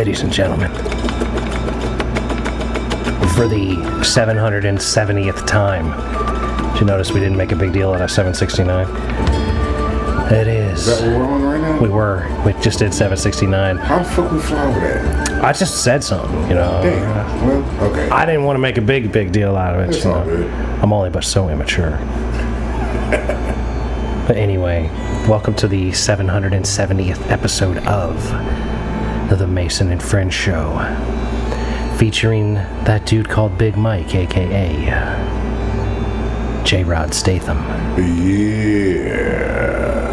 Ladies and gentlemen, for the 770th time, did you notice we didn't make a big deal out of 769? It is. Is that what we're on right now? We just did 769. How the fuck we fly over that? I just said something, you know. Damn. Well, okay. I didn't want to make a big deal out of it. It's all good. I'm only but so immature. But anyway, welcome to the 770th episode of the Mason and Friends Show, featuring that dude called Big Mike, aka J-Rod Statham. Yeah.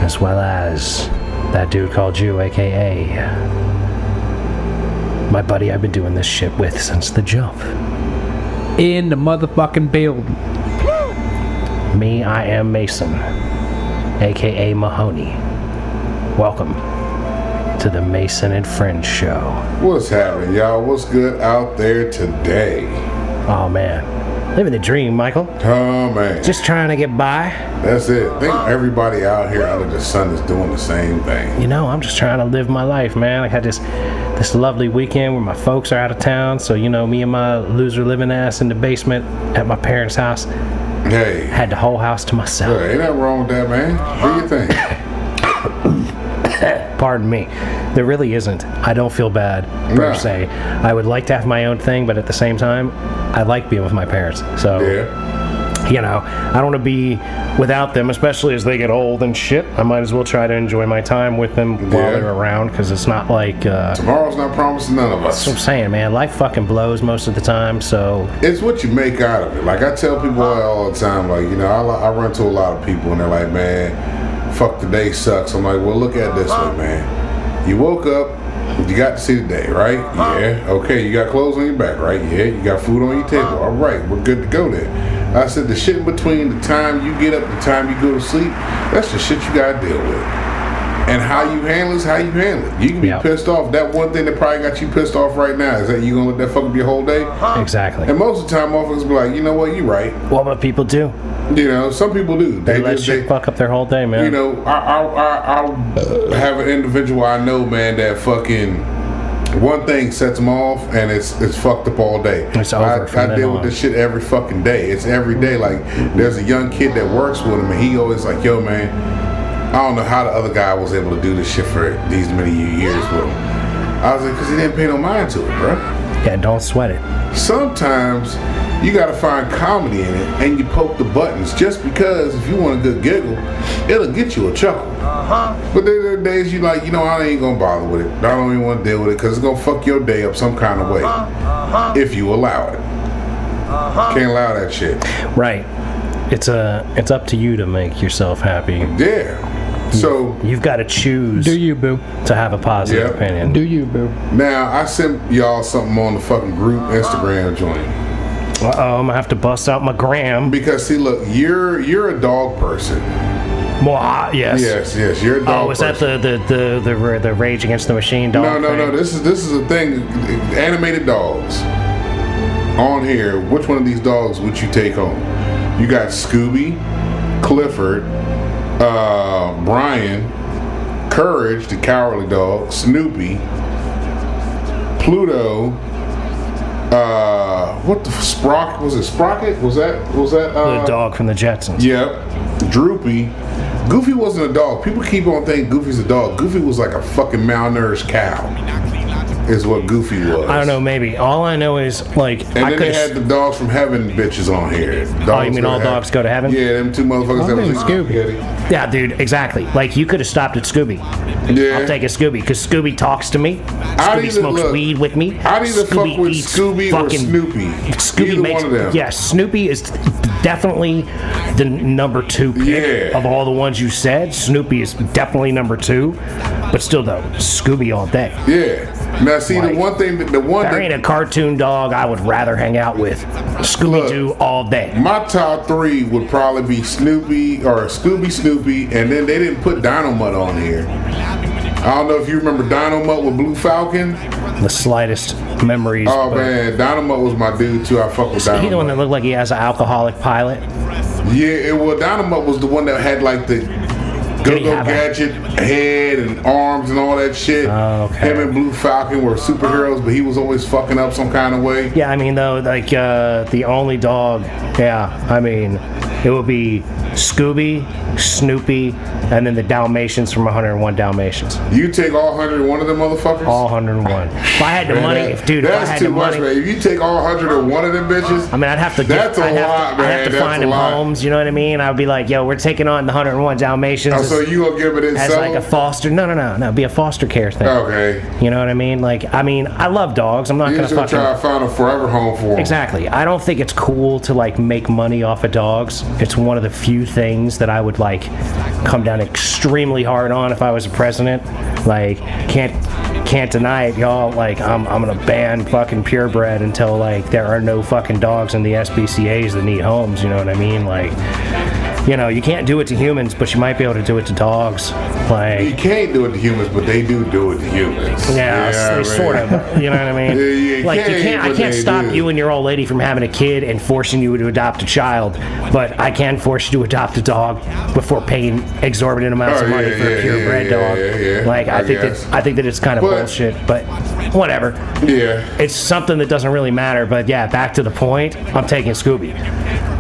As well as that dude called you, aka my buddy I've been doing this shit with since the jump. In the motherfucking building. Me, I am Mason, aka Mahoney. Welcome to the Mason and Friends Show. What's happening, y'all? What's good out there today? Oh man, living the dream, Michael. Oh man, Just trying to get by. that's it. I think everybody out here under the sun is doing the same thing. You know, I'm just trying to live my life, man. I had this lovely weekend where my folks are out of town, so you know, me and my loser living ass in the basement at my parents' house. Hey, Had the whole house to myself. ain't nothing wrong with that, man. Do your thing. Pardon me. There really isn't. I don't feel bad, per Nah. se. I would like to have my own thing, but at the same time, I like being with my parents. So, Yeah. you know, I don't want to be without them, especially as they get old and shit. I might as well try to enjoy my time with them while Yeah. they're around, because it's not like... Tomorrow's not promised to none of That's what I'm us. saying, man. Life fucking blows most of the time, so... It's what you make out of it. Like I tell people all the time, like, you know, I run to a lot of people and they're like, man, fuck, the day sucks. I'm like, well, look at it this way, man. You woke up, you got to see the day, right? Yeah. Okay, you got clothes on your back, right? Yeah. You got food on your table. All right, we're good to go there. I said the shit in between the time you get up, the time you go to sleep, that's the shit you gotta deal with. And how you handle it is how you handle it. You can be pissed off. That one thing that probably got you pissed off right now is that you gonna let that fuck up your whole day? Exactly. And most of the time, motherfuckers be like, you know what, you right. What but people do? You know, some people do. They let shit fuck up their whole day, man. You know, I have an individual I know, man, that fucking one thing sets them off, and it's fucked up all day. It's over from I then deal on. with this shit every fucking day. It's every day. Like, there's a young kid that works with him, and he always like, yo, man, I don't know how the other guy was able to do this shit for these many years with him. I was like, because he didn't pay no mind to it, bro. Yeah, don't sweat it. Sometimes you gotta find comedy in it, and you poke the buttons just because if you want a good giggle, it'll get you a chuckle. But there are days you like, you know, I ain't gonna bother with it. I don't even want to deal with it because it's gonna fuck your day up some kind of way if you allow it. Can't allow that shit. Right. It's up to you to make yourself happy. Yeah. So You've got to choose Do you, boo? to have a positive Yep. opinion. Do you, boo? now I sent y'all something on the fucking group Instagram joint. Uh-oh, I'm gonna have to bust out my gram. Because see, look, you're a dog person. Mwah, yes. Yes, you're a dog Oh, is person. that the Rage Against the Machine dog? No. thing? This is a thing. Animated dogs. On here, which one of these dogs would you take home? You got Scooby, Clifford, Brian, Courage, the cowardly dog, Snoopy, Pluto. What the Sprocket? Was it Sprocket? Was that? The dog from the Jetsons. Yep. Droopy. Goofy wasn't a dog. People keep on thinking Goofy's a dog. Goofy was like a fucking malnourished cow. Is what Goofy was. I don't know, maybe. All I know is, like, And then they had the dogs from heaven bitches on here. Oh, you mean all dogs go to heaven? Yeah, them two motherfuckers that was in Scooby. Yeah, dude, exactly. Like, you could have stopped at Scooby. Yeah. I'll take a Scooby, because Scooby talks to me. I'd Scooby either- smokes look, weed with me. I'd either fuck with eats Scooby or fucking- Snoopy. Scooby Either makes... one of them. Yeah, Snoopy is definitely the number 2 pick Yeah. of all the ones you said. Snoopy is definitely number 2. But still, though, Scooby all day. Yeah. Now, see, Like, the one thing that There ain't a cartoon dog I would rather hang out with. Scooby-Doo all day. my top 3 would probably be Snoopy or Snoopy, and then they didn't put Dino Mutt on here. I don't know if you remember Dino Mutt with Blue Falcon. The slightest memories. Oh but man, Dino Mutt was my dude too. I fuck with Dino he the one Mutt. that looked like he has an alcoholic pilot? Yeah, well, Dino Mutt was the one that had like the Go-Go Gadget, head and arms and all that shit. Okay. Him and Blue Falcon were superheroes, but he was always fucking up some kind of way. Yeah, I mean, though, like, the only dog, yeah, I mean, it would be Scooby, Snoopy, and then the Dalmatians from 101 Dalmatians. You take all 101 of them motherfuckers? All 101. If I had the money, if I had the money, man. If you take all 101 of them bitches, I mean, I'd have to. That's a lot, man. I'd have to find them homes. You know what I mean? I'd be like, yo, we're taking on the 101 Dalmatians. Oh, so you gonna give it in as like a foster? No, it'd be a foster care thing. Okay. You know what I mean? Like, I mean, I love dogs. I'm not You're gonna just try to find a forever home for them. Exactly. I don't think it's cool to like make money off of dogs. It's one of the few things that I would like come down extremely hard on if I was a president. Like, can't deny it, y'all. Like, I'm gonna ban fucking purebred until like there are no fucking dogs in the SPCAs that need homes. You know what I mean? Like, you know, you can't do it to humans, but you might be able to do it to dogs. Like, you can't do it to humans, but they do it to humans. Yeah, sort of. You know what I mean? I can't stop you and your old lady from having a kid and forcing you to adopt a child, but I can force you to adopt a dog before paying exorbitant amounts of money for a purebred dog. Like, I think that it's kind of bullshit, but whatever. Yeah. It's something that doesn't really matter, but yeah, back to the point, I'm taking Scooby.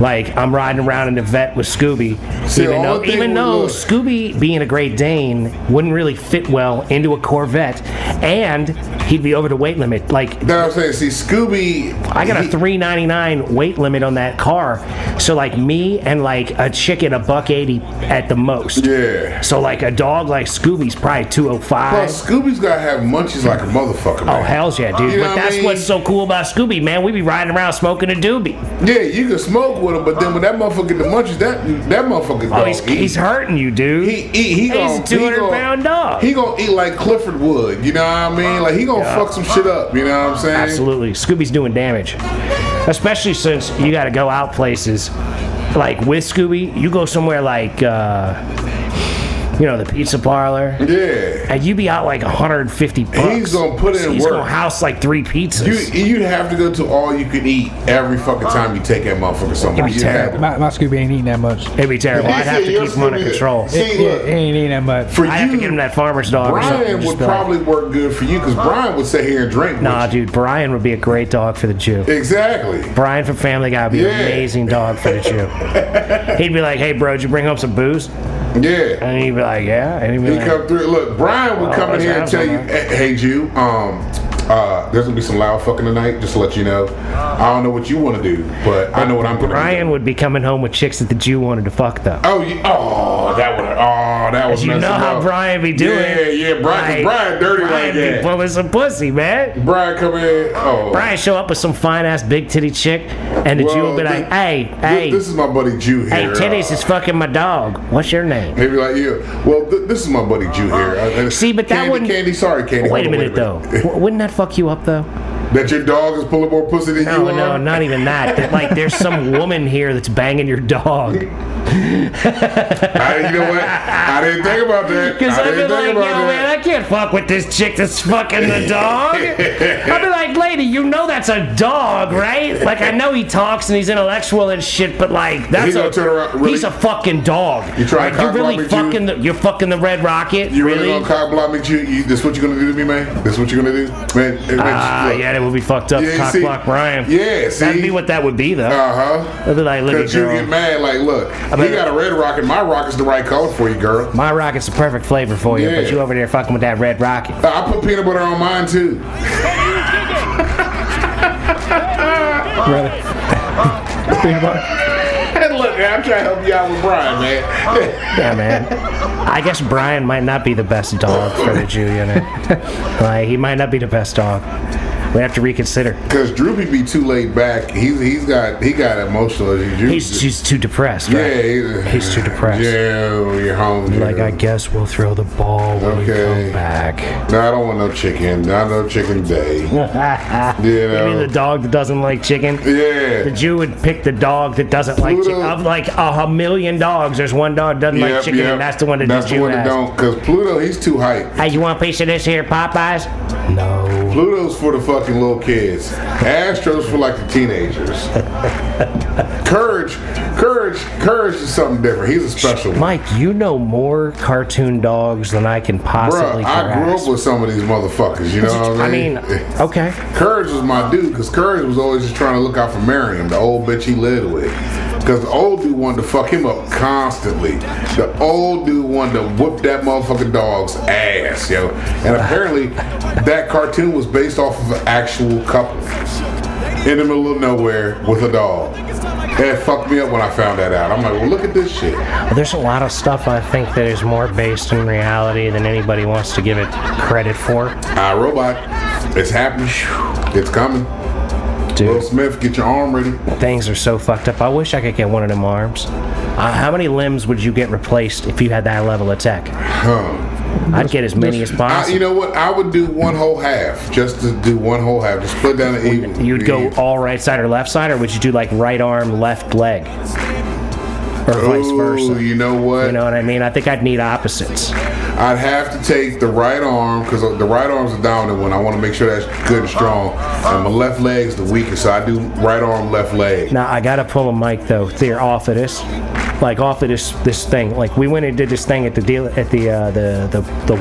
Like, I'm riding around in the vet with Scooby, even though Scooby, being a Great Dane, wouldn't really fit well into a Corvette, and he'd be over the weight limit. Like, that's what I'm saying. See, Scooby, I got a $3.99 weight limit on that car, so like me and like a chicken, $1.80 at the most. Yeah. So like a dog like Scooby's probably $2.05. Plus, Scooby's gotta have munchies like a motherfucker, man. Oh, hell's yeah, dude. But that's what's so cool about Scooby, man. We be riding around smoking a doobie. Yeah, you can smoke with him, but then when that motherfucker get the munchies, that motherfucker dog. Oh, he's hurting you, dude. He's a 200-pound dog. He gonna eat like Clifford would, you know what I mean? Like, he gonna fuck some shit up, you know what I'm saying? Absolutely. Scooby's doing damage. Especially since you gotta go out places. Like, with Scooby, you go somewhere like, the pizza parlor. Yeah. And you be out like $150. He's gonna put in work. He's gonna house like 3 pizzas. You'd have to go to all you can eat every fucking time you take that motherfucker somewhere. It'd be terrible. My Scooby ain't eating that much. It'd be terrible. I'd have to keep him under control. He ain't eating that much. I'd have to get him that farmer's dog. Brian would probably work good for you because Brian would sit here and drink. Nah, dude, Brian would be a great dog for the Jew. Exactly. Brian from Family Guy would be an amazing dog for the Jew. He'd be like, hey, bro, did you bring home some booze? Yeah. And he'd be like, yeah. And he'd come through. Look, Brian would come in here and tell you, hey, Jew, there's gonna be some loud fucking tonight, just to let you know. I don't know what you want to do, but I know what I'm gonna do. Brian would be coming home with chicks that the Jew wanted to fuck, though. That was you know how Brian be doing. Yeah, Brian dirty like that. Be pulling some pussy, man. Brian come in. Brian show up with some fine ass big titty chick, and the Jew will be like, hey, this is my buddy Jew here. Hey, titties is fucking my dog. What's your name? He'd be like, this is my buddy Jew here. See, but that wouldn't. Candy. Wait a minute though. Wouldn't that fuck you up though? That your dog is pulling more pussy than you are? No, not even that. That like there's some woman here that's banging your dog. You know what? I didn't think about that. Because I'd be like, man, I can't fuck with this chick that's fucking the dog. I'd be like, lady, you know that's a dog, right? Like, I know he talks and he's intellectual and shit, but like, he's a fucking dog. You try to you're really fucking you're fucking the Red Rocket. You really gonna cock block me? This what you're gonna do to me, man? This what you're gonna do, man? Yeah, that would be fucked up. Cock block Brian. Yeah, see, that'd be what that would be, though. They'd be like, look at you get mad, like, look. You got a red rocket. My rocket's the right color for you, girl. My rocket's the perfect flavor for you, but you over there fucking with that red rocket. I put peanut butter on mine too. Really? Peanut butter. Look, man, I'm trying to help you out with Brian, man. Yeah, man. I guess Brian might not be the best dog for the Jew unit. Like, he might not be the best dog. We have to reconsider. Because Droopy be too laid back. He got emotional. He's too depressed, right? Yeah, he's too depressed. Yeah, you're home. Like, I guess we'll throw the ball when we come back. No, I don't want no chicken. Not no chicken day. You know? Maybe the dog that doesn't like chicken? Yeah. The Jew would pick the dog that doesn't like chicken. Of like a million dogs, there's one dog that doesn't like chicken, and that's the one that the Jew has. Because Pluto, he's too hype. Hey, you want a piece of this here, Popeyes? No. Pluto's for the fucking little kids. Astro's for like the teenagers. Courage is something different. He's a special one. Mike, you know more cartoon dogs than I can possibly Bruh, I grew up with some of these motherfuckers, you know what I mean? Okay. Courage was my dude, because Courage was always just trying to look out for Miriam, the old bitch he lived with. Because the old dude wanted to fuck him up constantly. The old dude wanted to whoop that motherfucking dog's ass, yo. And apparently, that cartoon was based off of an actual couple in the middle of nowhere with a dog. It fucked me up when I found that out. I'm like, well, look at this shit. There's a lot of stuff I think that is more based in reality than anybody wants to give it credit for. Robot, it's happening. It's coming. Dude, Will Smith, get your arm ready. things are so fucked up. I wish I could get one of them arms. How many limbs would you get replaced if you had that level of tech? I'd get as many as possible. You know what? I would do one whole half. Just to do one whole half. Just split down the even. You'd go all right side or left side, or would you do like right arm, left leg? Or vice versa? You know what? You know what I mean? I think I'd need opposites. I'd have to take the right arm, because the right arm's the dominant one. I want to make sure that's good and strong. And my left leg's the weakest, so I do right arm, left leg. Now, I got to pull a mic, though. They're off of this. Like, off of this thing. Like, we went and did this thing at the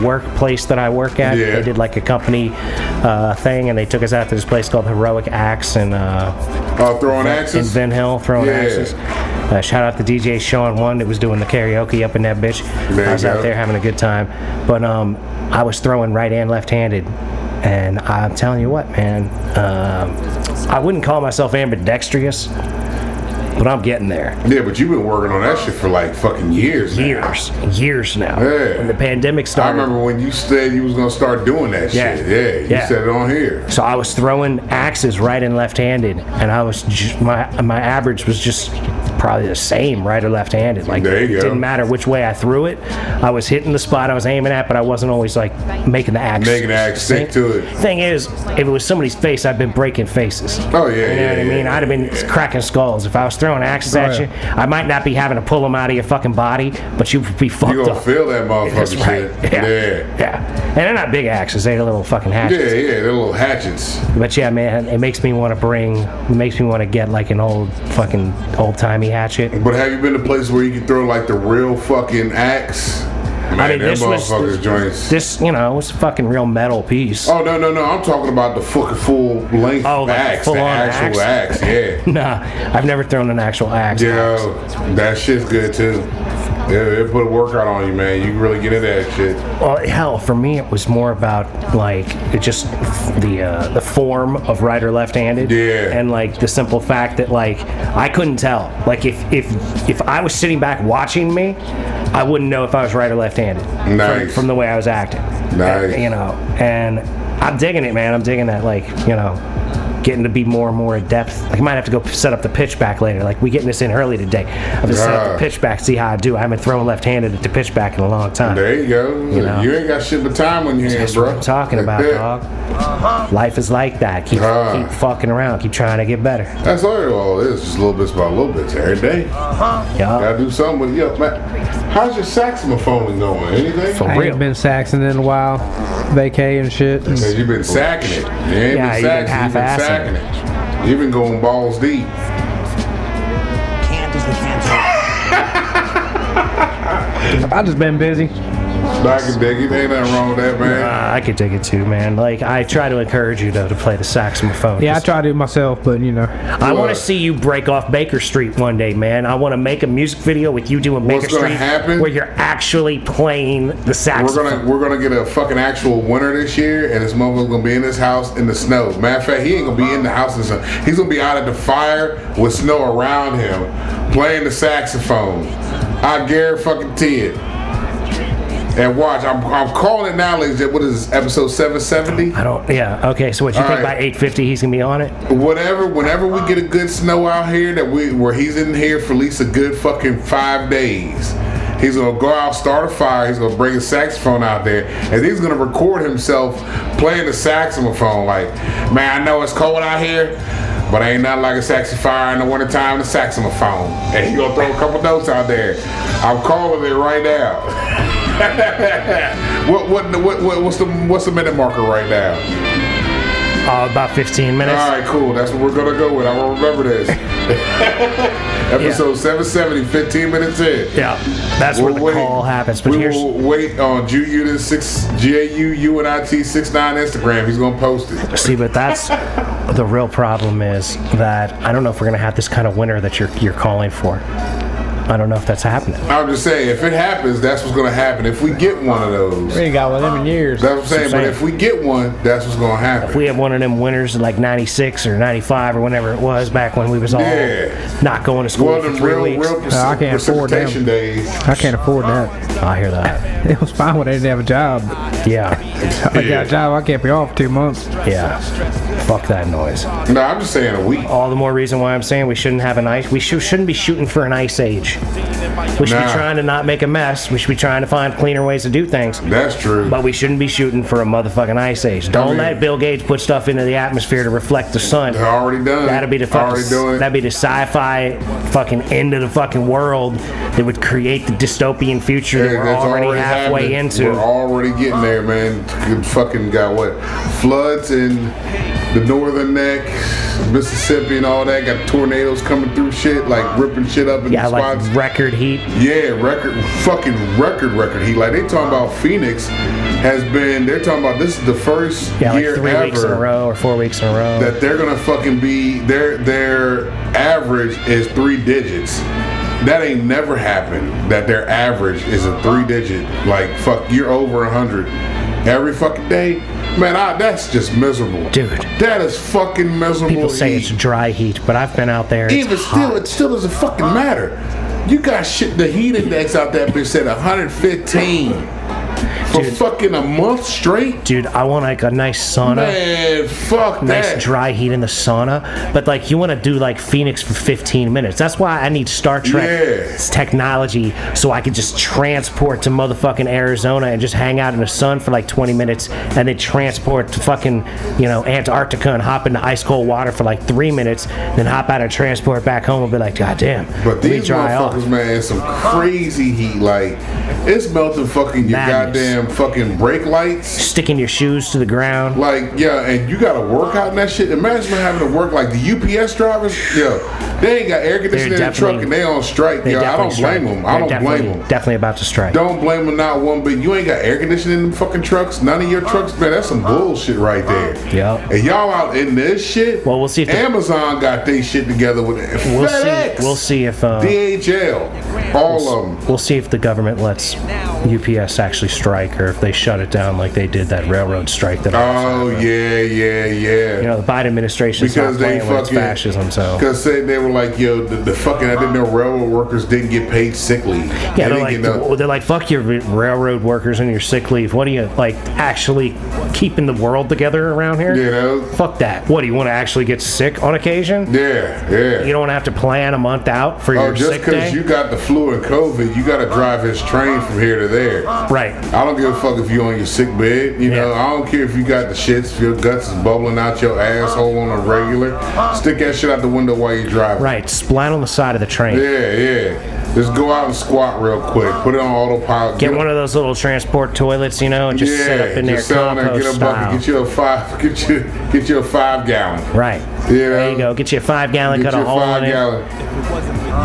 workplace that I work at. Yeah. They did, like, a company thing, and they took us out to this place called Heroic Axe and throwing axes? in Ben Hill, throwing axes. Shout out to DJ Sean One that was doing the karaoke up in that bitch. I was out there having a good time. But I was throwing right and left-handed. And I'm telling you what, man, I wouldn't call myself ambidextrous, but I'm getting there. Yeah, but you've been working on that shit for like fucking years now. Years now. Yeah. When the pandemic started. I remember when you said you was going to start doing that shit. Yeah, you said it on here. So I was throwing axes right and left-handed, and I was my average was just probably the same, right or left-handed. Like, there you it go. didn't matter which way I threw it. I was hitting the spot I was aiming at, but I wasn't always like making the axe stick to it. Thing is, if it was somebody's face, I'd been breaking faces. Oh yeah, you know what I mean? I'd have been cracking skulls. If I was throwing axes at you, I might not be having to pull them out of your fucking body, but you'd be fucked up. You gonna feel that motherfucker That's right. shit. Yeah. And they're not big axes; they're little fucking hatchets. Yeah, they're little hatchets. But yeah, man, it makes me want to get like an old timey hatchet. But have you been to places where you can throw like the real fucking axe? Man, I mean, them motherfuckers joints. This, it was a fucking real metal piece. Oh no! I'm talking about the fucking full length axe, the actual axe. Yeah. Nah, I've never thrown an actual axe. Yo, that shit's good too. It put a workout on you, man. You can really get into that shit. Well, hell, for me, it was more about like just the form of right or left-handed. Yeah. And like the simple fact that like I couldn't tell. Like if I was sitting back watching me, I wouldn't know if I was right or left-handed. Nice. From the way I was acting. Nice. And I'm digging it, man. I'm digging that, like, getting to be more and more adept. Like, I might have to go set up the pitch back later. Like, we getting this in early today. I'm gonna set up the pitch back, see how I do. I haven't thrown left-handed at the pitch back in a long time. There you go. You ain't got shit but time on your hands, bro. That's what I'm talking about, dog. Life is like that. Keep fucking around. Keep trying to get better. That's all it is. Just a little bit by a little bit every day. Gotta do something with you. Man, how's your saxophone going? Anything? I ain't been saxing in a while. Vacay and shit. Because you've been sacking it. You ain't been saxing, you've been sacking it. You've been going balls deep. Can't is the cancer. I just been busy. I can dig it. Ain't nothing wrong with that, man. I could dig it too, man. Like, I try to encourage you, though, to play the saxophone. Yeah, I try to do it myself, but I want to see you break off Baker Street one day, man. I want to make a music video with you doing Baker Street where you're actually playing the saxophone. We're gonna get a fucking actual winter this year, and this motherfucker's gonna be in his house in the snow. Matter of fact, he ain't gonna be in the house in the snow. He's gonna be out at the fire with snow around him, playing the saxophone. I guarantee it. And watch, I'm calling it now, ladies. What is this, episode 770? Okay, so what, you think by 850 he's going to be on it? Whenever we get a good snow out here, where he's in here for at least a good fucking 5 days, he's going to go out, start a fire, he's going to bring his saxophone out there, and he's going to record himself playing the saxophone like, man, I know it's cold out here, but ain't nothing like a saxophone in the wintertime and a saxophone. And he's going to throw a couple notes out there. I'm calling it right now. What's the minute marker right now? About 15 minutes. All right, cool. That's what we're going to go with. I will remember this. Episode 770, 15 minutes in. Yeah, that's where the call happens. But we will wait on GUNIT 6 GAUUNIT 69 Instagram. He's gonna post it. See, but that's the real problem is that I don't know if we're gonna have this kind of winter that you're calling for. I don't know if that's happening. I'm just saying, if it happens, that's what's gonna happen. If we get one of those, We ain't got one of them in years. that's what I'm saying. But if we get one, that's what's gonna happen. If we have one of them winters like 96 or 95 or whenever it was back when we was all not going to school One for of them 3 real weeks. I can't afford them. precipitation days. I can't afford that. I hear that. It was fine when they didn't have a job. Yeah. I got a job. I can't be off for 2 months. Yeah. Fuck that noise. No, I'm just saying a week. All the more reason why I'm saying we shouldn't have an ice. We shouldn't be shooting for an ice age. We should be trying to not make a mess. We should be trying to find cleaner ways to do things. That's true. But we shouldn't be shooting for a motherfucking ice age. Don't let Bill Gates put stuff into the atmosphere to reflect the sun. They're already done. That'd be the fucking. That'd be the sci-fi fucking end of the fucking world that would create the dystopian future that we're already halfway into. We're already getting there, man. Fucking got what? Floods in the northern neck, Mississippi and all that. Got tornadoes coming through shit, like ripping shit up in the spots. Like record heat. Yeah, record heat. Like they talking about Phoenix they're talking about this is the first year 3 ever weeks in a row or 4 weeks in a row that they're gonna fucking be their average is 3 digits. That ain't never happened. That their average is a 3-digit. Like fuck, you're over 100 every fucking day. Man, that's just miserable. Dude. That is fucking miserable. People say it's dry heat, but I've been out there. Even still, it still doesn't fucking matter. You got shit, the heat index out that bitch said 115. For fucking a month straight? Dude, I want like a nice sauna. Man, fuck that. Nice dry heat in the sauna. But like you want to do like Phoenix for 15 minutes. That's why I need Star Trek technology so I can just transport to motherfucking Arizona and just hang out in the sun for like 20 minutes and then transport to fucking, Antarctica and hop into ice cold water for like 3 minutes, then hop out and transport back home and be like, God damn. But these motherfuckers, man, some crazy heat. Like, it's melting fucking your goddamn fucking brake lights, sticking your shoes to the ground, like and you gotta work out in that shit. Imagine having to work like the UPS drivers. They ain't got air conditioning in the truck and they on strike. I don't blame them. I don't blame them. Definitely about to strike. Don't blame them, not one bit. You ain't got air conditioning in them fucking trucks. None of your trucks, man. That's some bullshit right there. Yep. And y'all out in this shit. Well, we'll see if Amazon got their shit together with FedEx. We'll see if DHL, all of them. We'll see if the government lets UPS actually strike, or if they shut it down like they did that railroad strike that. The Biden administration because they fucking fascism. So because they were like, the fucking I didn't know railroad workers didn't get paid sick leave. Yeah, they're like fuck your railroad workers and your sick leave. What are you like actually keeping the world together around here? Fuck that. What do you want to actually get sick on occasion? Yeah. You don't want to have to plan a month out for your sick day. Just because you got the flu and COVID, you got to drive his train from here to there. Right. I don't give a fuck if you're on your sick bed. I don't care if you got the shits, if your guts is bubbling out your asshole on a regular. Stick that shit out the window while you're driving. Right. Splat on the side of the train. Yeah. Just go out and squat real quick. Put it on autopilot. Get one of those little transport toilets, and just sit up in there compost style. Get you a 5 gallon. Right. There you go. Get you a 5 gallon. Cut a hole in it.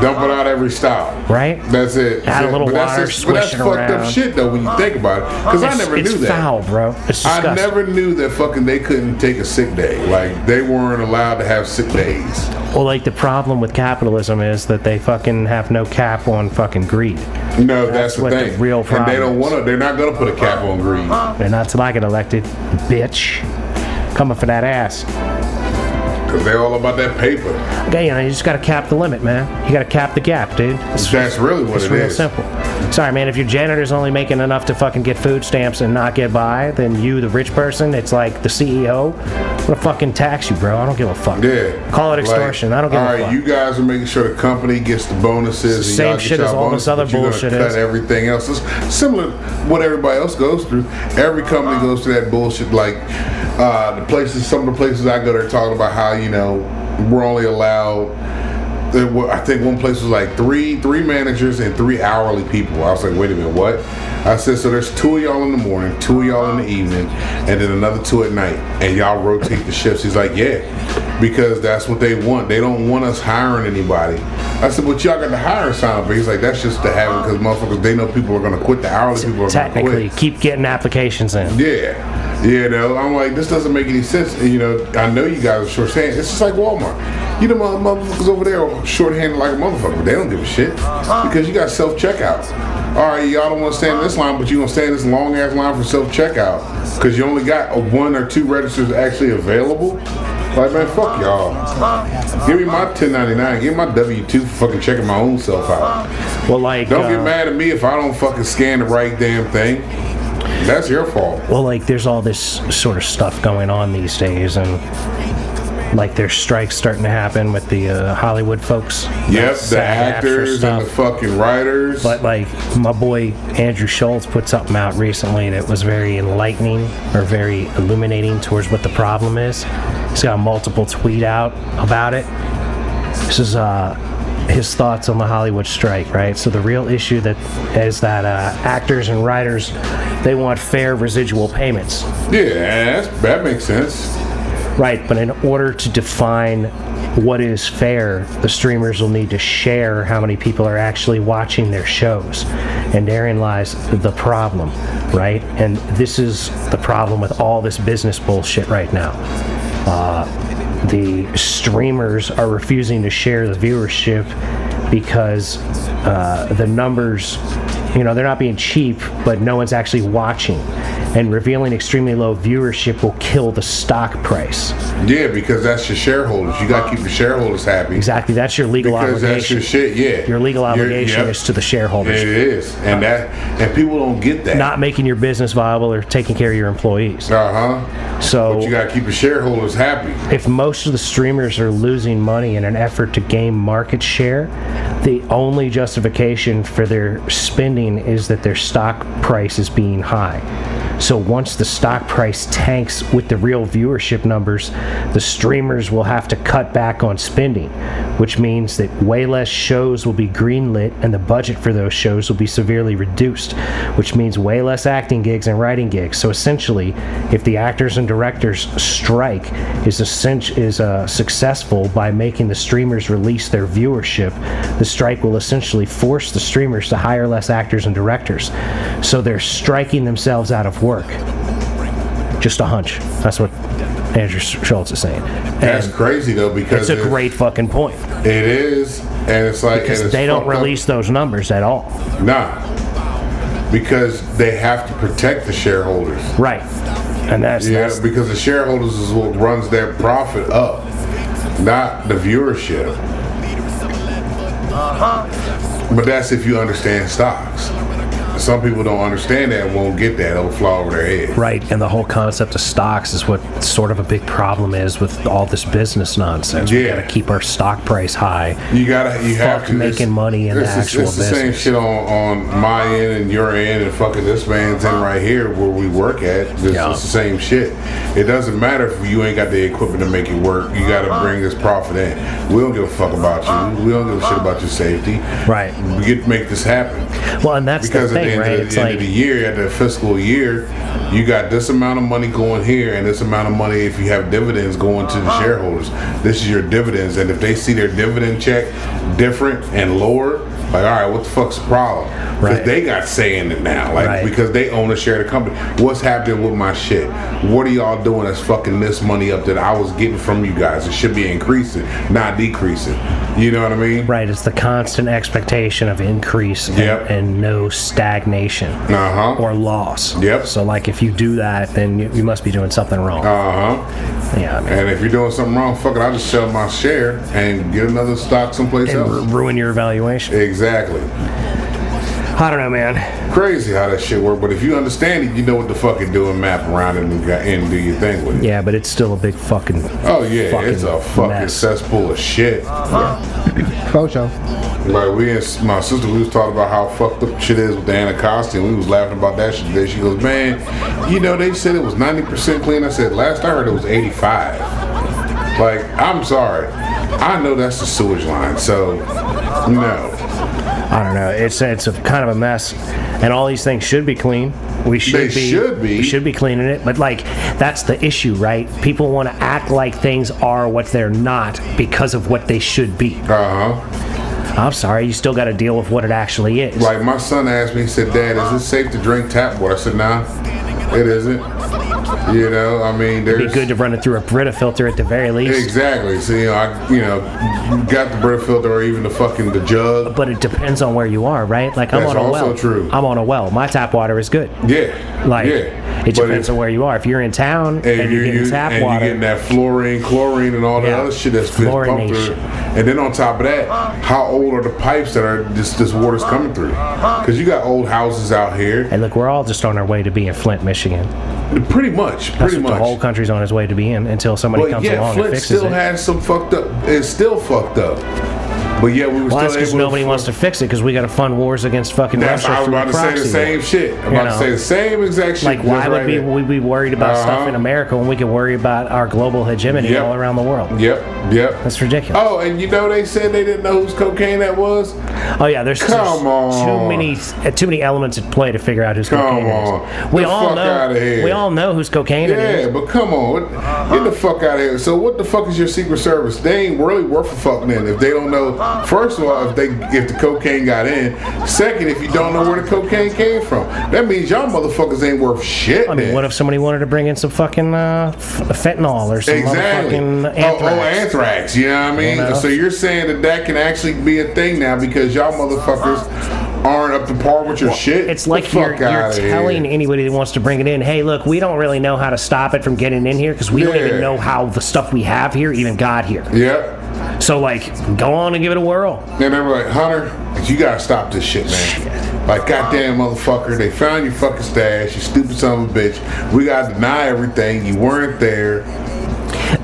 Dump it out every stop. Right. That's it. Add a little water, swish it around. But that's fucked up shit though when you think about it. Because I never knew that. It's foul, bro. It's disgusting. I never knew that fucking they couldn't take a sick day. Like they weren't allowed to have sick days. Well, like the problem with capitalism is that they fucking have no cap on fucking greed. No, that's the thing. The real problem. And they don't want to. They're not gonna put a cap on greed. They're not till I get elected, bitch. Coming for that ass. Because they're all about that paper. Okay, you just got to cap the limit, man. You got to cap the gap, dude. That's really what it is. It's real simple. Sorry, man, if your janitor's only making enough to fucking get food stamps and not get by, then you, the rich person, it's like the CEO, I'm gonna fucking tax you, bro. I don't give a fuck. Yeah. Call it extortion. I don't give a fuck. All right, you guys are making sure the company gets the bonoses. It's the same shit as all this other bullshit is. Cut everything else. It's similar to what everybody else goes through. Every company goes through that bullshit. Like some of the places I go, they're talking about how, we're only allowed I think one place was like three managers and 3 hourly people. I was like, wait a minute, what? I said, so there's 2 of y'all in the morning, 2 of y'all in the evening, and then another 2 at night, and y'all rotate the shifts. He's like, yeah, because that's what they want. They don't want us hiring anybody. I said, but y'all got the hiring sign up. But he's like, that's just to have it because motherfuckers, they know people are going to quit. The hourly people are going to quit. Technically, keep getting applications in. Yeah. You know, I'm like, this doesn't make any sense. And, you know, I know you guys are short-handed. It's just like Walmart. You know, motherfuckers over there are short-handed like a motherfucker. They don't give a shit because you got self-checkouts. All right, y'all don't want to stand in this line, but you going to stand in this long-ass line for self-checkout because you only got 1 or 2 registers actually available. Like, man, fuck y'all. Give me my 1099. Give me my W-2 for fucking checking my own self out. Well, like, don't get mad at me if I don't fucking scan the right damn thing. That's your fault. Well, like, there's all this sort of stuff going on these days, and like there's strikes starting to happen with the Hollywood folks. Yep, the actors and the fucking writers. But like my boy Andrew Schultz put something out recently that was very enlightening or very illuminating towards what the problem is. He's got a multiple tweet out about it. This is his thoughts on the Hollywood strike, right? So the real issue that is that actors and writers, they want fair residual payments. Yeah, that makes sense. Right, but in order to define what is fair, the streamers will need to share how many people are actually watching their shows. And therein lies the problem, right? And this is the problem with all this business bullshit right now. The streamers are refusing to share the viewership because the numbers, you know, they're not being cheap, but no one's actually watching. And revealing extremely low viewership will kill the stock price. Yeah, because that's your shareholders. You got to keep the shareholders happy. Exactly, that's your legal obligation. That's your shit, yeah. Your legal obligation is to the shareholders. It is, and people don't get that. Not making your business viable or taking care of your employees. So, but you got to keep the shareholders happy. If most of the streamers are losing money in an effort to gain market share, the only justification for their spending is that their stock price is being high. So once the stock price tanks with the real viewership numbers, the streamers will have to cut back on spending, which means that way less shows will be greenlit and the budget for those shows will be severely reduced, which means way less acting gigs and writing gigs. So essentially, if the actors and directors strike is successful by making the streamers release their viewership, the strike will essentially force the streamers to hire less actors and directors. So they're striking themselves out of work. Just a hunch. That's what Andrew Schultz is saying. That's crazy though, because it's a great fucking point. It is, and it's like because they don't release those numbers at all. Nah, because they have to protect the shareholders. Right, and that's because the shareholders is what runs their profit up, not the viewership. But that's if you understand stocks. Some people don't understand that and won't get that. It'll fly over their head. Right, and the whole concept of stocks is what sort of a big problem is with all this business nonsense. Yeah. We gotta keep our stock price high. You have to making money in the actual business. It's the same shit on my end and your end and fucking this man's end right here where we work at. It's the same shit. It doesn't matter if you ain't got the equipment to make it work. You gotta bring this profit in. We don't give a fuck about you. We don't give a shit about your safety. Right. We get to make this happen. Well, and that's because the thing. At the end of the year, at the fiscal year, you got this amount of money going here and this amount of money if you have dividends going to the shareholders. This is your dividends, and if they see their dividend check different and lower, like, all right, what the fuck's the problem? Because they got say in it now, like because they own a share of the company. What's happening with my shit? What are y'all doing that's fucking this money up that I was getting from you guys? It should be increasing, not decreasing. You know what I mean? Right. It's the constant expectation of increase and no stagnation or loss. Yep. So, like, if you do that, then you must be doing something wrong. Yeah. I mean, and if you're doing something wrong, fuck it, I'll just sell my share and get another stock someplace else. Ruin your evaluation. Exactly. I don't know, man. Crazy how that shit work, but if you understand it, you know what the fuck it do and map around it and do your thing with it. Yeah, but it's still a big fucking it's a fucking mess. Cesspool of shit. Photo. Like my sister, we was talking about how fucked up shit is with the Anacostia, and we was laughing about that shit today. She goes, man, you know, they said it was 90% clean. I said, last I heard it was 85. Like, I'm sorry. I know that's the sewage line, so no. I don't know. It's a kind of a mess, and all these things should be clean. We should be cleaning it, but like that's the issue, right? People want to act like things are what they're not because of what they should be. I'm sorry, you still got to deal with what it actually is. Like my son asked me, he said, "Dad, is it safe to drink tap water?" I said, "Nah, it isn't." You know, I mean, there's... It'd be good to run it through a Brita filter at the very least. Exactly. So, you know, got the Brita filter or even the jug. But it depends on where you are, right? Like, That's I'm on a well. also true. I'm on a well. My tap water is good. Yeah. Like, yeah. It depends on where you are. If you're in town and you're getting tap water... And you're getting that fluorine, chlorine, and all that other shit that's been pumped through. And then on top of that, how old are the pipes that are this water's coming through? Because you got old houses out here. Hey, look, we're all just on our way to being Flint, Michigan. Pretty much. The whole country's on its way to being until somebody comes along Flint and fixes it. still has some fucked up. It's still fucked up. But yeah, we were still that's because nobody wants to fix it because we got to fund wars against fucking Russia. I was about to say the same shit. I'm about to say the same exact shit. Like, why would we be worried about stuff in America when we can worry about our global hegemony all around the world? Yep. That's ridiculous. Oh, and you know they said they didn't know whose cocaine that was? Oh yeah, there's too many elements at play to figure out whose cocaine it is. We all know whose cocaine it is. Yeah, but come on, get the fuck out of here. So what the fuck is your Secret Service? They ain't really worth a fuck then if they don't know. First of all, if the cocaine got in. Second, if you don't know where the cocaine came from, that means y'all motherfuckers ain't worth shit. I mean, what if somebody wanted to bring in some fucking fentanyl or some motherfucking anthrax? Oh, anthrax. You know what I mean? You know? So you're saying that can actually be a thing now because y'all motherfuckers aren't up to par with your shit? It's like you're telling anybody that wants to bring it in, hey, look, we don't really know how to stop it from getting in here because we don't even know how the stuff we have here even got here. Yep. So, like, go on and give it a whirl. And they're like, Hunter, you gotta stop this shit, man. Like, goddamn motherfucker, they found your fucking stash, you stupid son of a bitch. We gotta deny everything. You weren't there.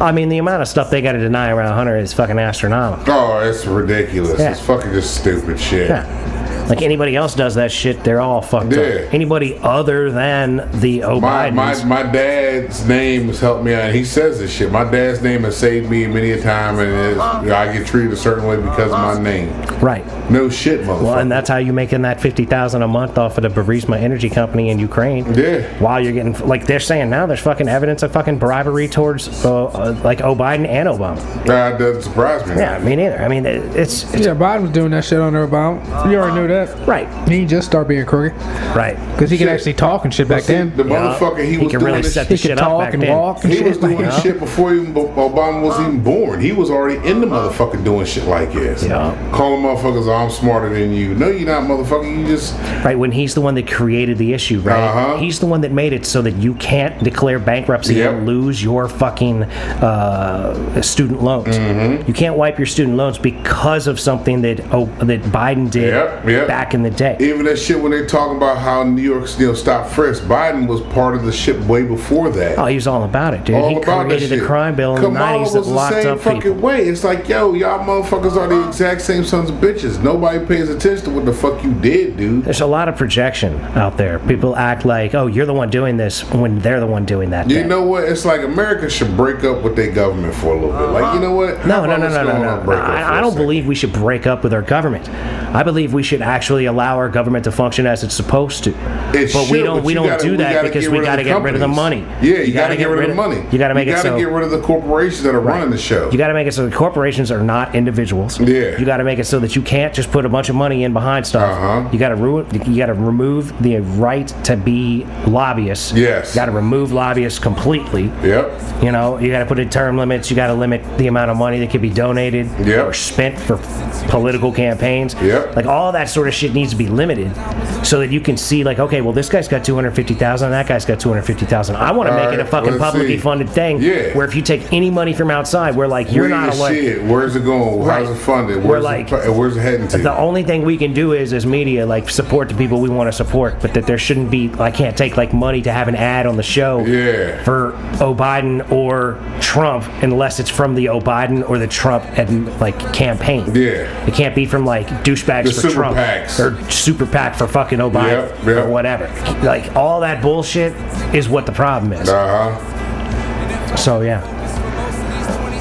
I mean, the amount of stuff they gotta deny around Hunter is fucking astronomical. Oh, it's ridiculous. Yeah. It's fucking just stupid shit. Yeah. Like anybody else does that shit, they're all fucked up. Anybody other than the Bidens. My dad's name has helped me out, and he says this shit. My dad's name has saved me many a time, and I get treated a certain way because of my name. Right. No shit, motherfucker. Well, and that's how you making that $50,000 a month off of the Burisma energy company in Ukraine. Yeah. While you're getting, like they're saying now, there's fucking evidence of fucking bribery towards like Biden and Obama. That doesn't surprise me. Yeah, me neither. I mean, it's Biden was doing that shit under Obama. You already knew that. Right. He just started being crooked. Right. Because he could actually talk and shit back then. The motherfucker, he was could doing really set the shit up back then. He could talk and walk and shit. He was doing shit before Obama was even born. He was already in the motherfucker doing shit like this. Yeah. Calling motherfuckers, I'm smarter than you. No, you're not, motherfucker. You just... Right, when he's the one that created the issue, right? He's the one that made it so that you can't declare bankruptcy and lose your fucking student loans. Mm-hmm. You can't wipe your student loans because of something that Biden did back in the day. Even that shit when they talking about how New York stopped frisk, Biden was part of the shit way before that. Oh, he was all about it, dude. He created a crime bill in the 90s that locked up people. Fucking way. It's like, yo, y'all motherfuckers are the exact same sons of bitches. Nobody pays attention to what the fuck you did, dude. There's a lot of projection out there. People act like, oh, you're the one doing this when they're the one doing that. You know what? It's like America should break up with their government for a little bit. Like, you know what? No. I don't believe we should break up with our government. I believe we should actually allow our government to function as it's supposed to. We don't do that because we got to get rid of the money. Yeah, you got to get rid of the money. You got to make it so. You got to get rid of the corporations that are running the show. You got to make it so the corporations are not individuals. Yeah. You got to make it so that you can't just put a bunch of money in behind stuff. You got to remove the right to be lobbyists. Yes. You got to remove lobbyists completely. Yep. You know, you got to put in term limits. You got to limit the amount of money that can be donated or spent for political campaigns. Yep. Like all that sort of shit needs to be limited so that you can see like, okay, well, this guy's got $250,000 and that guy's got $250,000. I want to make it a fucking publicly funded thing where if you take any money from outside, we're like, you're not elected. Where's it going? How's it funded? Where's it heading to? The only thing we can do is, as media, like support the people we want to support, but that there shouldn't be, I can't take like money to have an ad on the show for Biden or Trump unless it's from the Biden or the Trump like campaign. Yeah. It can't be from like douchebags for Trump or super PAC for fucking Biden or whatever. Like all that bullshit is what the problem is. So yeah.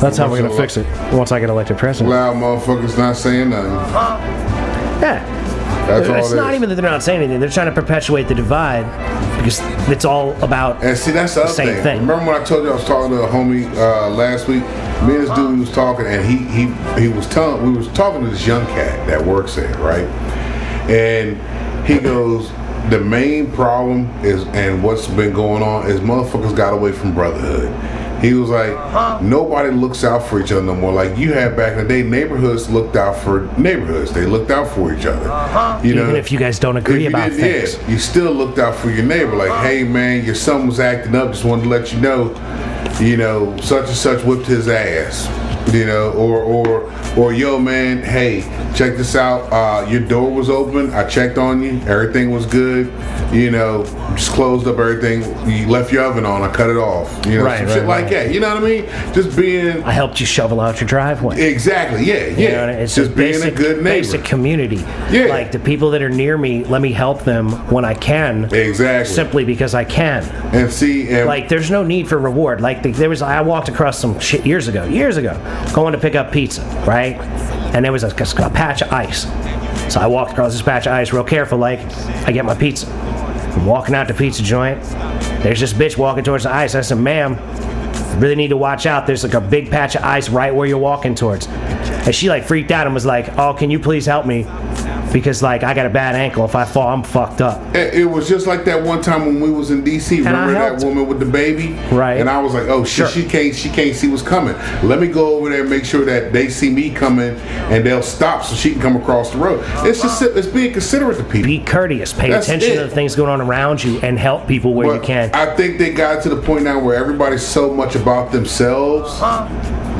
That's how we're gonna fix it once I get elected president. Loud motherfuckers not saying nothing. Yeah. That's all it's it not is. even that they're not saying anything. They're trying to perpetuate the divide because it's all about And see, that's the other same thing. Remember when I told you I was talking to a homie last week? Me and this dude was talking, and we was talking to this young cat that works there, right? And he goes, the main problem is, and what's been going on is motherfuckers got away from brotherhood. He was like, nobody looks out for each other no more. Like you had back in the day, neighborhoods looked out for neighborhoods. They looked out for each other. You know, even if you guys don't agree about things. Yeah, you still looked out for your neighbor. Like, hey man, your son was acting up. Just wanted to let you know, such and such whipped his ass. You know, or yo man, hey, check this out. Your door was open. I checked on you. Everything was good. You know, just closed up everything. You left your oven on. I cut it off. You know, some shit like that. You know what I mean? Just being. I helped you shovel out your driveway. Exactly. Yeah. You know, it's just being a good neighbor. Basic community. Yeah. Like the people that are near me, let me help them when I can. Exactly. Simply because I can. And see, like there's no need for reward. Like I walked across some shit years ago, going to pick up pizza, right? And there was a patch of ice. So I walked across this patch of ice real careful, like I get my pizza. I'm walking out the pizza joint. There's this bitch walking towards the ice. I said, ma'am, you really need to watch out. There's like a big patch of ice right where you're walking towards. And she like freaked out and was like, oh, can you please help me? Because like I got a bad ankle. If I fall, I'm fucked up. It was just like that one time when we was in DC. Remember that woman with the baby? Right. And I was like, oh shit, she can't see what's coming. Let me go over there and make sure that they see me coming and they'll stop so she can come across the road. It's being considerate to people. Be courteous. Pay attention to the things going on around you and help people where you can. I think they got to the point now where everybody's so much about themselves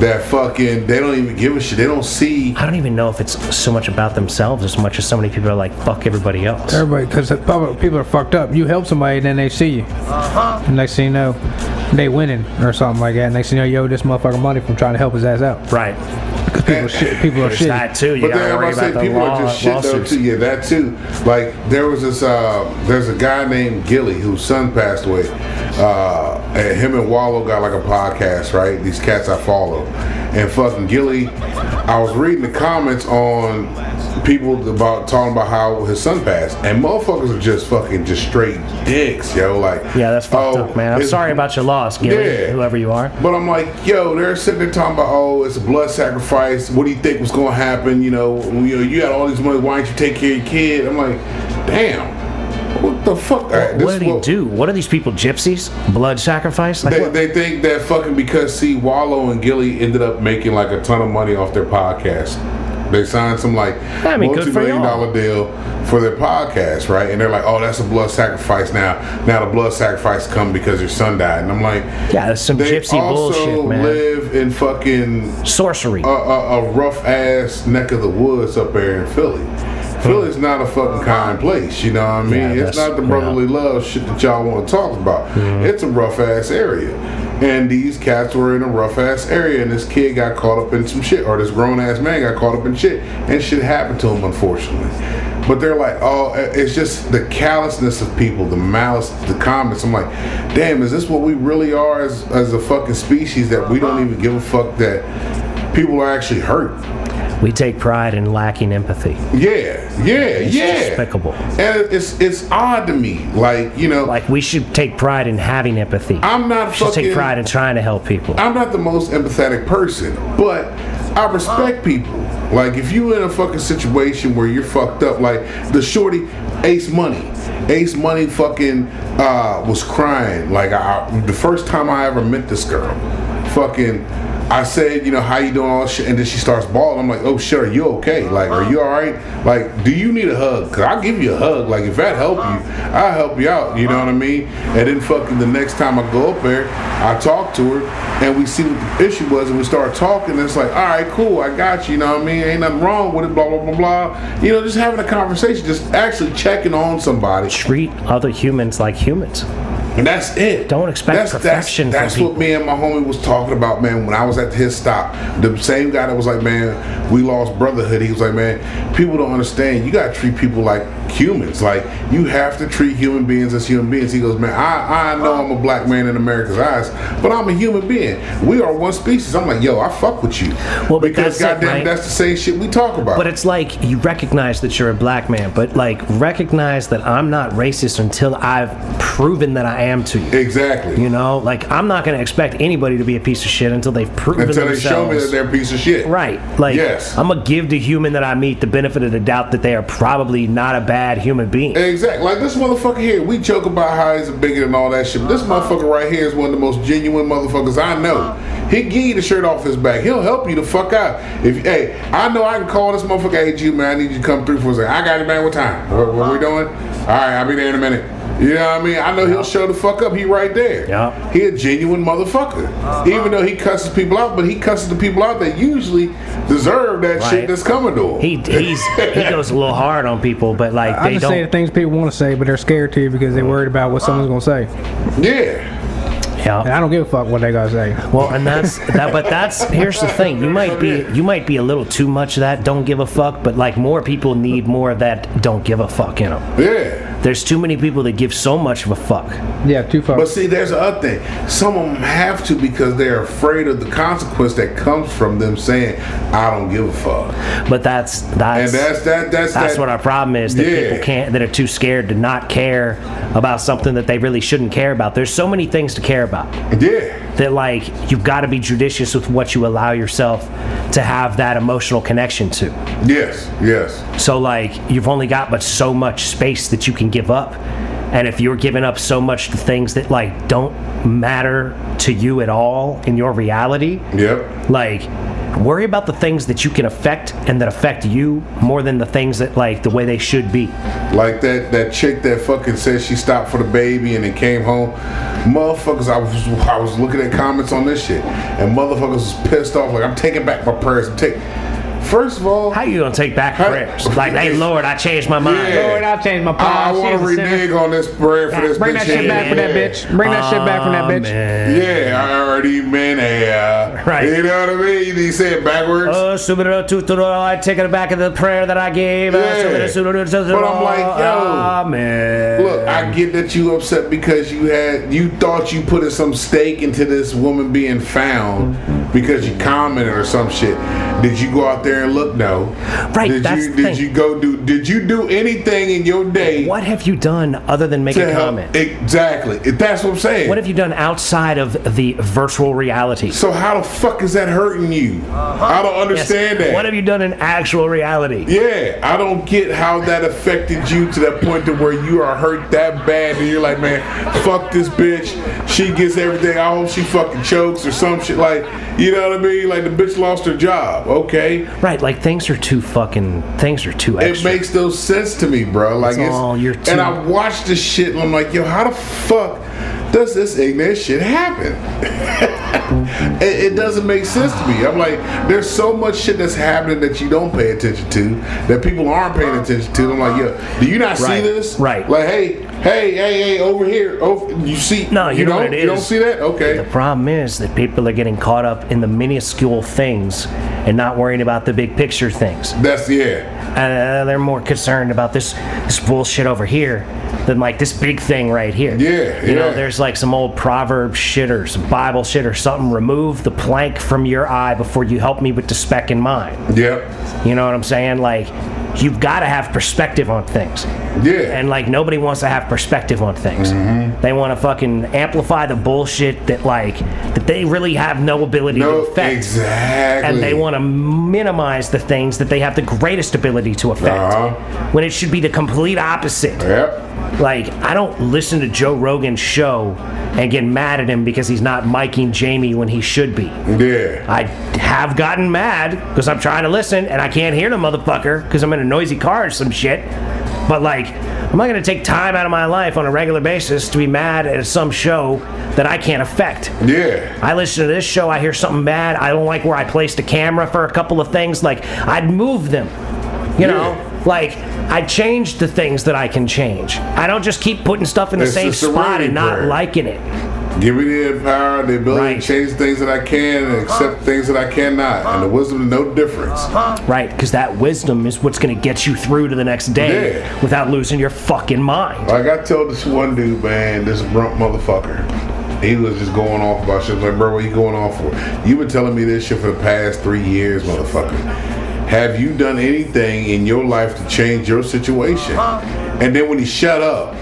that fucking they don't even give a shit. They don't see. I don't even know if it's so much about themselves as much as so many people are like, fuck everybody else. Everybody, because people are fucked up. You help somebody, then they see you. And next thing you know, they winning or something like that. Next thing you know, yo, this motherfucker money from trying to help his ass out. Right. Because people are shitty. That too. You but gotta then worry about the people are just shit though too. Yeah, that too. Like there was this, there's a guy named Gilly whose son passed away. And him and Wallow got like a podcast, right? These cats I follow, and fucking Gilly. I was reading the comments on people talking about how his son passed, and motherfuckers are just straight dicks, yo. Like, yeah, that's fucked up, man. I'm sorry about your loss, Gilly, whoever you are. But I'm like, yo, they're sitting there talking about, oh, it's a blood sacrifice. What do you think was going to happen? You know, you got all this money. Why don't you take care of your kid? I'm like, damn. What the fuck? What did he do? What are these people, gypsies? Blood sacrifice? Like they think that fucking because Wallow and Gilly ended up making like a ton of money off their podcast. They signed some like multi-million-dollar deal for their podcast, right? And they're like, oh, that's a blood sacrifice now. Now the blood sacrifice come because your son died. And I'm like, yeah, that's some gypsy bullshit, man. They also live in fucking sorcery, a rough-ass neck of the woods up there in Philly. Philly's not a fucking kind place, you know what I mean? Yeah, it's not the brotherly love shit that y'all want to talk about. Mm-hmm. It's a rough-ass area. And these cats were in a rough-ass area, and this kid got caught up in some shit, or this grown-ass man got caught up in shit, and shit happened to him, unfortunately. But they're like, oh, it's just the callousness of people, the malice, the comments. I'm like, damn, is this what we really are as a fucking species, that we don't even give a fuck that people are actually hurt? We take pride in lacking empathy. It's despicable. And it's odd to me, like, you know, like we should take pride in having empathy. We should take pride in trying to help people. I'm not the most empathetic person, but I respect people. Like if you in a fucking situation where you're fucked up, like the shorty Ace Money fucking was crying. Like the first time I ever met this girl, fucking. I said, you know, how you doing, all shit, and then she starts bawling. I'm like, oh shit, are you okay? Like, are you all right? Like, do you need a hug? Cause I'll give you a hug. Like, if that help you, I'll help you out. You know what I mean? And then fucking the next time I go up there, I talk to her, and we see what the issue was, and we start talking. And it's like, all right, cool, I got you. You know what I mean? Ain't nothing wrong with it. Blah blah blah blah. You know, just having a conversation, just actually checking on somebody. Treat other humans like humans. And that's it. Don't expect perfection. That's what me and my homie was talking about, man, when I was at his stop. The same guy that was like, man, we lost brotherhood. He was like, man, people don't understand. You got to treat people like humans. Like, you have to treat human beings as human beings. He goes, man, I know I'm a black man in America's eyes, but I'm a human being. We are one species. I'm like, yo, I fuck with you. Well, because goddamn, that's the same shit we talk about. But it's like, you recognize that you're a black man, but like, recognize that I'm not racist until I've proven that I am to you. Exactly. You know, like, I'm not going to expect anybody to be a piece of shit until they've proven until themselves. they show me that they're a piece of shit. Right. Like, yes. I'm going to give the human that I meet the benefit of the doubt that they are probably not a bad human being. Exactly. Like this motherfucker here, we joke about how he's a bigot and all that shit, but this motherfucker right here is one of the most genuine motherfuckers I know. He'll give you the shirt off his back. He'll help you the fuck out. Hey, I know I can call this motherfucker, hey, G, man, I need you to come through for a second. I got it, man. What time? What we doing? All right, I'll be there in a minute. You know what I mean? I know he'll show the fuck up. He right there. Yeah. He a genuine motherfucker. Even though he cusses people out, but he cusses the people out that usually deserve that shit that's coming to him. He goes a little hard on people, but like I they just don't say the things people want to say, but they're scared to because they're worried about what someone's gonna say. Yeah. Yeah. And I don't give a fuck what they gotta say. Well, and that's that. But here's the thing: you might be a little too much of that don't give a fuck, but like more people need more of that don't give a fuck in them. Yeah. There's too many people that give so much of a fuck. Yeah, too far. But see, there's the other thing. Some of them have to because they're afraid of the consequence that comes from them saying, "I don't give a fuck." But that's what our problem is. That people that are too scared to not care about something that they really shouldn't care about. There's so many things to care about. Yeah. That like you've got to be judicious with what you allow yourself to have that emotional connection to. Yes. Yes. So like you've only got but so much space that you can give up, and if you're giving up so much to things that like don't matter to you at all in your reality, like worry about the things that you can affect and that affect you more than the things that like the way they should be. Like that chick that fucking said she stopped for the baby and then came home. Motherfuckers, I was looking at comments on this shit, and motherfuckers was pissed off. Like, I'm taking back my prayers. First of all, how you gonna take back prayers? Like, hey Lord, I changed my mind. Yeah. Lord, I changed my mind. I want to renege on this prayer for this bitch. Bring that shit back for that bitch. Bring that shit back from that bitch. Yeah, I already meant right. You know what I mean? He said it backwards. I take it back in the prayer that I gave. Yeah. But I'm like, yo, look, I get that you upset because you thought you put some stake into this woman being found because you commented or some shit. Did you go out there and look? No. Right. Did you do anything in your day? What have you done other than make a comment? Exactly. That's what I'm saying. What have you done outside of the virtual reality? So how the fuck is that hurting you? I don't understand that. What have you done in actual reality? Yeah, I don't get how that affected you to that point to where you are hurt that bad and you're like, man, fuck this bitch. She gets everything. I hope she fucking chokes or some shit. Like, you know what I mean? Like the bitch lost her job. Okay. Right. Like things are too extra. It makes no sense to me, bro. Like and I watched this shit and I'm like, yo, how the fuck does this ignorant shit happen? It doesn't make sense to me. I'm like, there's so much shit that's happening that you don't pay attention to, that people aren't paying attention to. I'm like, yo, do you not see this? Right. Like, hey, over here. You see? No, you know what it is. You don't see that? Okay. The problem is that people are getting caught up in the minuscule things and not worrying about the big picture things. They're more concerned about this bullshit over here than like this big thing right here. You know, there's like some old proverb shit or some Bible shit or something. Remove the plank from your eye before you help me with the speck in mine. Yep. You know what I'm saying? Like, you've got to have perspective on things. Yeah. And like nobody wants to have perspective on things. Mm-hmm. They want to fucking amplify the bullshit that they really have no ability to affect. Exactly. And they want to minimize the things that they have the greatest ability to affect. When it should be the complete opposite. Yep. Like, I don't listen to Joe Rogan's show and get mad at him because he's not miking Jamie when he should be. Yeah. I have gotten mad because I'm trying to listen and I can't hear the motherfucker because I'm in a noisy car or some shit. But like, I'm not going to take time out of my life on a regular basis to be mad at some show that I can't affect. Yeah. I listen to this show, I hear something bad, I don't like where I placed the camera for a couple of things, like, I'd move them. You know? Like, I change the things that I can change. I don't just keep putting stuff in the same spot and not liking it. Give me the power, the ability Right. to change things that I can and accept things that I cannot. And the wisdom to know the difference. Right, because that wisdom is what's going to get you through to the next day Yeah. without losing your fucking mind. Like I told this one dude, man, this grump motherfucker. He was just going off about shit. Like, bro, what you going off for? You been telling me this shit for the past 3 years, motherfucker. Have you done anything in your life to change your situation? And then when he shut up,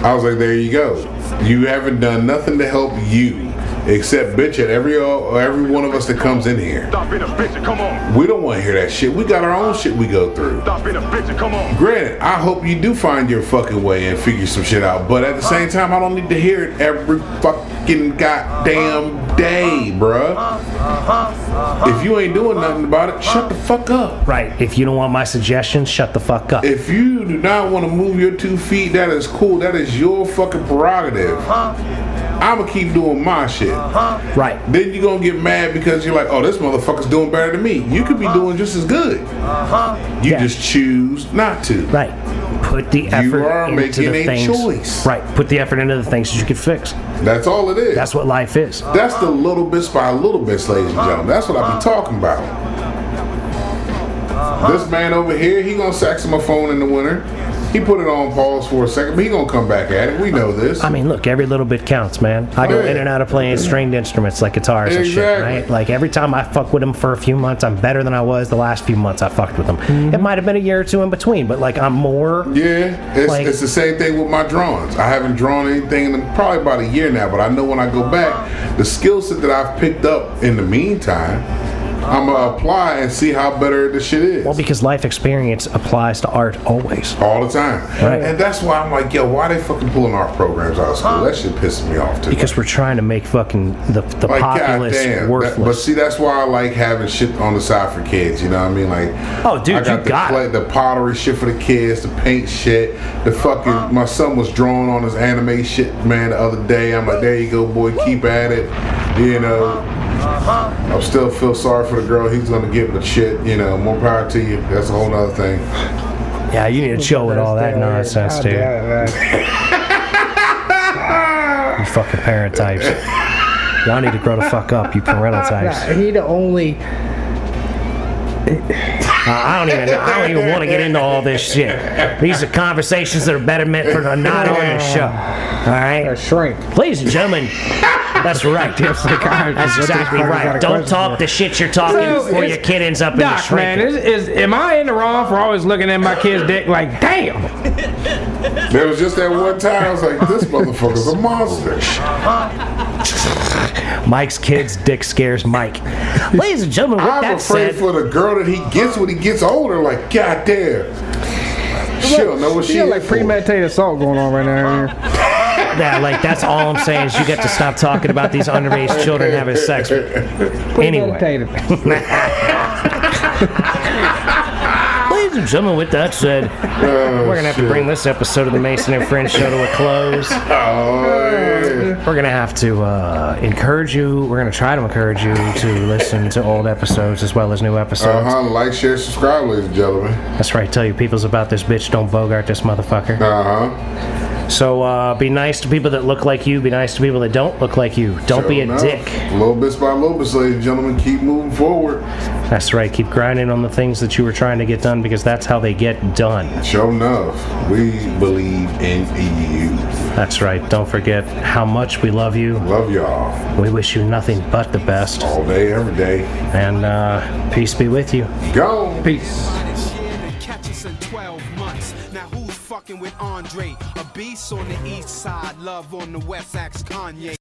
I was like, there you go. You haven't done nothing to help you. Except bitch at every one of us that comes in here. Stop being a bitch and come on. We don't want to hear that shit. We got our own shit we go through. Stop being a bitch and come on. Granted, I hope you do find your fucking way and figure some shit out. But at the same time, I don't need to hear it every fucking goddamn day, bruh. If you ain't doing nothing about it, shut the fuck up. Right, if you don't want my suggestions, shut the fuck up. If you do not want to move your 2 feet, that is cool. That is your fucking prerogative. I'ma keep doing my shit. Right. Then you're gonna get mad because you're like, oh, this motherfucker's doing better than me. You could be doing just as good. You just choose not to. Right. Put the effort are into making the a things. choice. Right. Put the effort into the things that you can fix. That's all it is. That's what life is. That's the little bits by little bits, ladies and gentlemen. That's what I be talking about. This man over here, he gonna sax my phone in the winter. He put it on pause for a second, but he gonna come back at it. We know this. I mean, look, every little bit counts, man. I go in and out of playing stringed instruments like guitars and shit, Exactly. right? Like every time I fuck with them for a few months, I'm better than I was the last few months I fucked with them. It might have been a year or two in between, but like I'm more. Yeah, Like- it's the same thing with my drawings. I haven't drawn anything in probably about a year now, but I know when I go back, the skill set that I've picked up in the meantime, I'm gonna apply and see how better the shit is. Well, because life experience applies to art always. All the time. Right. And that's why I'm like, yo, why they fucking pulling art programs out of school? That shit pisses me off too. Because we're trying to make fucking the like, populace goddamn. worthless. But see, that's why I like having shit on the side for kids. You know what I mean? Like, Oh, dude, I got you got it. the pottery shit for the kids, the paint shit, the fucking. My son was drawing on his anime shit, man, the other day. I'm like, there you go, boy, keep at it. You know. I still feel sorry for the girl he's gonna get, but shit, you know, more power to you. That's a whole nother thing. Yeah, you need to chill with all that nonsense, dude. You fucking parent types. Y'all need to grow the fuck up, you parental types. He the only. I don't even want to get into all this shit. These are conversations that are better meant for not on the show. All right, Shrink. ladies and gentlemen. That's right. That's exactly right. Don't talk the shit you're talking So, before your kid ends up in the Doc, man, shrink. am I in the wrong for always looking at my kid's dick like, damn? There was just that one time I was like, this motherfucker's a monster. Mike's kid's dick scares Mike. Ladies and gentlemen, with I'm that afraid said, for the girl that he gets when he gets older. Like, goddamn. She don't know what she Feel is like for. premeditated assault going on right now. yeah, like that's all I'm saying is you get to stop talking about these underage children having sex. Anyway. Premeditated. Ladies and gentlemen, with that said, we're gonna have to bring this episode of the Mason and Friends show to a close. Oh, yeah. We're gonna have to encourage you. We're gonna try to encourage you to listen to old episodes as well as new episodes. Like, share, subscribe, ladies and gentlemen. That's right. Tell your peoples about this bitch. Don't bogart this motherfucker. So be nice to people that look like you. Be nice to people that don't look like you. Don't be a dick. Little bits by little bits, ladies and gentlemen. Keep moving forward. That's right. Keep grinding on the things that you were trying to get done because that's how they get done. Sure enough, we believe in you. That's right. Don't forget how much we love you. Love y'all. We wish you nothing but the best. All day, every day. And peace be with you. Go. Peace. Catch us in 12 months. Now who's fucking with Andre? A beast on the east side, love on the west, axe Kanye.